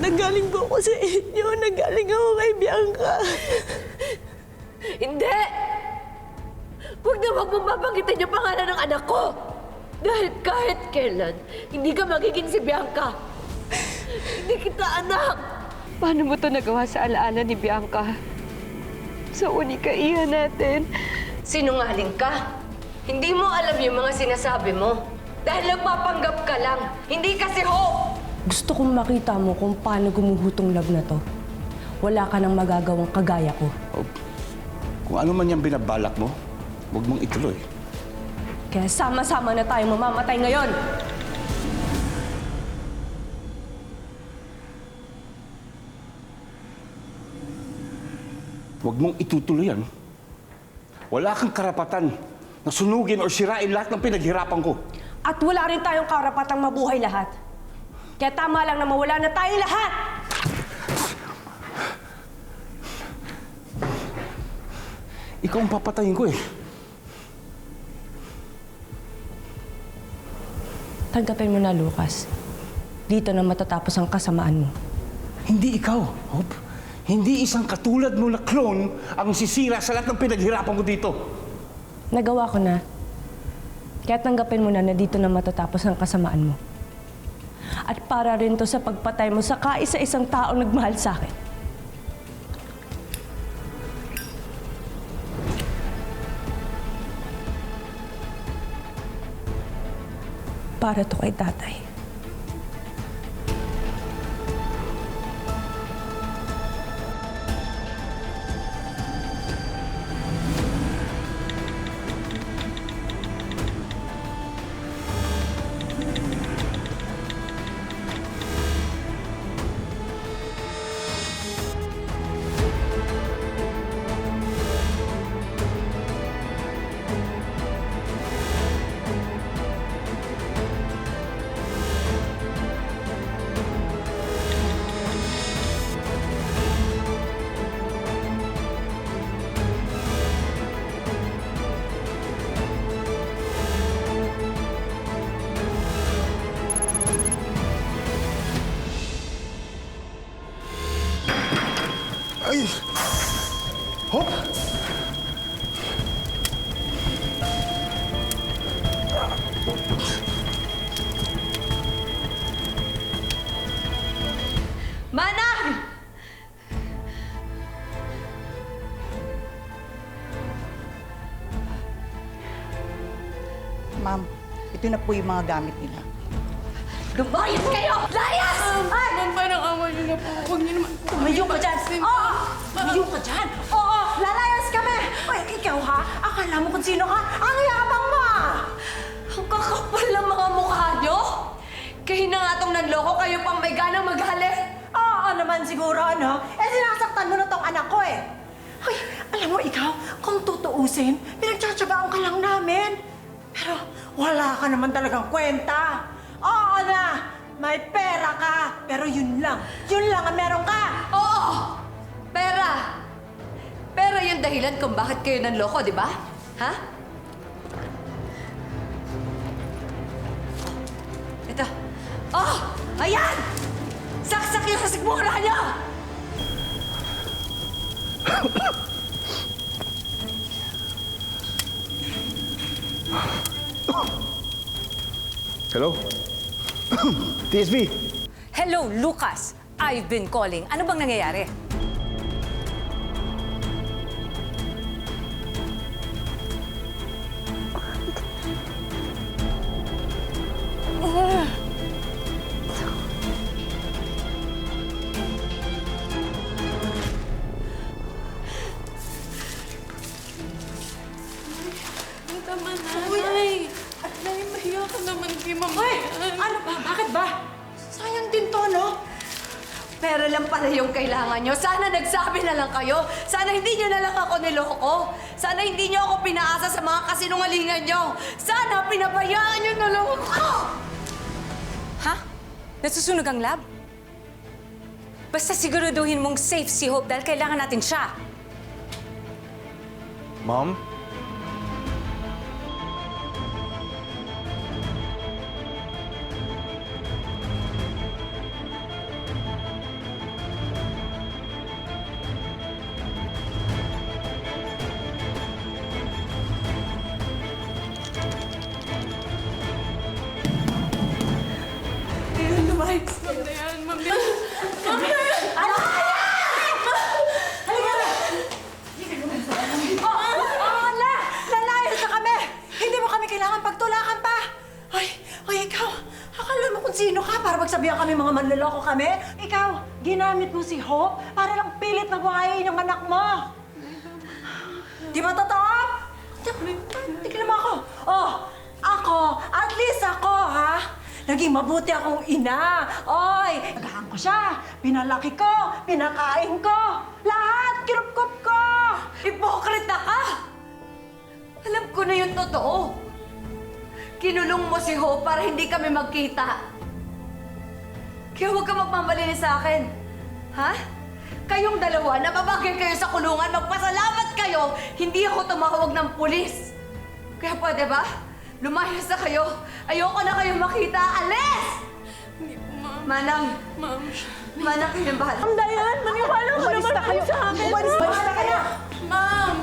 Nanggaling po ako sa inyo. Nanggaling ako kay Bianca. Hindi! Huwag na huwag mong babanggitin yung pangalan ng anak ko! Dahil kahit kailan, hindi ka magiging si Bianca. Hindi kita anak! Paano mo to nagawa sa alaala ni Bianca? Sa unikaihan natin. Sinungaling ka. Hindi mo alam yung mga sinasabi mo. Dahil nagpapanggap ka lang. Hindi kasi Hope! Gusto kong makita mo kung paano gumuhutong love na to. Wala ka nang magagawang kagaya ko. Kung ano man yung binabalak mo, huwag mong ituloy. Kaya sama-sama na tayo mamamatay ngayon. Huwag mong itutuloy yan. Wala kang karapatan na sunugin o sirain lahat ng pinaghirapan ko. At wala rin tayong karapatang mabuhay lahat. Kaya tama lang na mawala na tayong lahat! Ikaw ang papatayin ko eh. Tanggapin mo na, Lucas. Dito na matatapos ang kasamaan mo. Hindi ikaw, Hope. Hindi isang katulad mo na clone ang sisira sa lahat ng pinaghirapan ko dito. Nagawa ko na. Kaya tanggapin mo na dito na matatapos ang kasamaan mo. At para rin to sa pagpatay mo sa kaisa-isang taong nagmahal sa akin. Para to kay tatay. Ay! Hope! Manang! Ma'am, ito na po yung mga gamit nila. Lumayas kayo! Layas! Ma'am, parang awa niyo na po. Huwag niyo naman po. Tumayo ka dyan! Oo! Tumayo ka dyan! Oo! Lalayas kami! Uy, ikaw ha? Akala mo kung sino ka? Ang yabang mo! Ang kakapal ng mga mukha nyo! Kayo na nga itong nanloko, kayo pang may ganang maghalik! Oo naman siguro, ano? Eh, sinasaktan mo na tong anak ko eh. Uy, alam mo ikaw, kung tutuusin, pinagtsatsagaan ka lang namin. Pero wala ka naman talagang kwenta. Oo na, may pera ka. Pero yun lang ang meron ka. Oo! Pera! Pera yung dahilan kung bakit kayo nanloko, di ba? Ha? Ito. Oh! Ayan! Saksak yung sa sikmura niyo! Hello? TSB! Hello, Lucas. I've been calling. Ano bang nangyayari? Tama na. Nay! Nay, mahiya ka naman kay Mama. Uy, ano ba? Bakit ba? Sayang din to, no? Pera lang pala yung kailangan nyo. Sana nagsabi na lang kayo. Sana hindi nyo na lang ako niloko. Sana hindi nyo ako pinaasa sa mga kasinungalingan nyo. Sana pinabayaan nyo na lang ako. Ha? Nasusunog ang lab? Basta siguraduhin mong safe si Hope dahil kailangan natin siya. Mom? Lalayas na kami! Hindi mo kami kailangan pagtulakan pa! Ay, ikaw! Akala mo kung sino ka para magsabihan kami mga manloloko kami? Ikaw, ginamit mo si Hope para lang pilit na buhayin yung anak mo! Di ba totoo? Tignan mo ako! Oh, ako! At least ako, ha? Naging mabuti akong ina. Oy, nagahan ko siya. Pinalaki ko. Pinakain ko. Lahat. Kinup-kup ko. Hipokrita ka! Alam ko na yung totoo. Kinulong mo si Hope para hindi kami magkita. Kaya huwag ka magmamalinis sa akin. Ha? Kayong dalawa, nababagay kayo sa kulungan, magpasalamat kayo, hindi ako tumawag ng pulis. Kaya pwede ba? Lumayas na kayo. Ayoko na kayo makita. Alis! Hindi po, ma'am. Manang. Ma'am. Manang, kayo bahal. Ma'am Dayan, maniwala ko naman kayo sa akin. Umalis na kayo. Ma'am!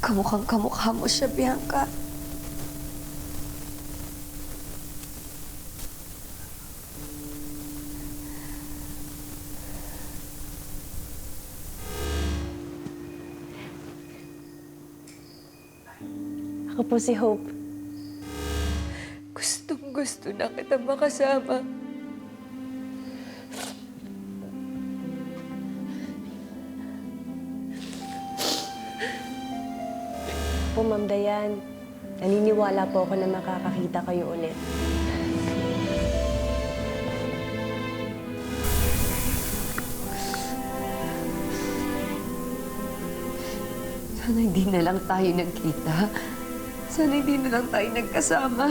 Kamukhang kamukha mo siya, Bianca. Ako po si Hope. Gustong-gusto na kita makasama. Po, Ma'am Dayan. Naniniwala po ako na makakakita kayo ulit. Sana hindi na lang tayo nagkita. Sana hindi na lang tayo nagkasama.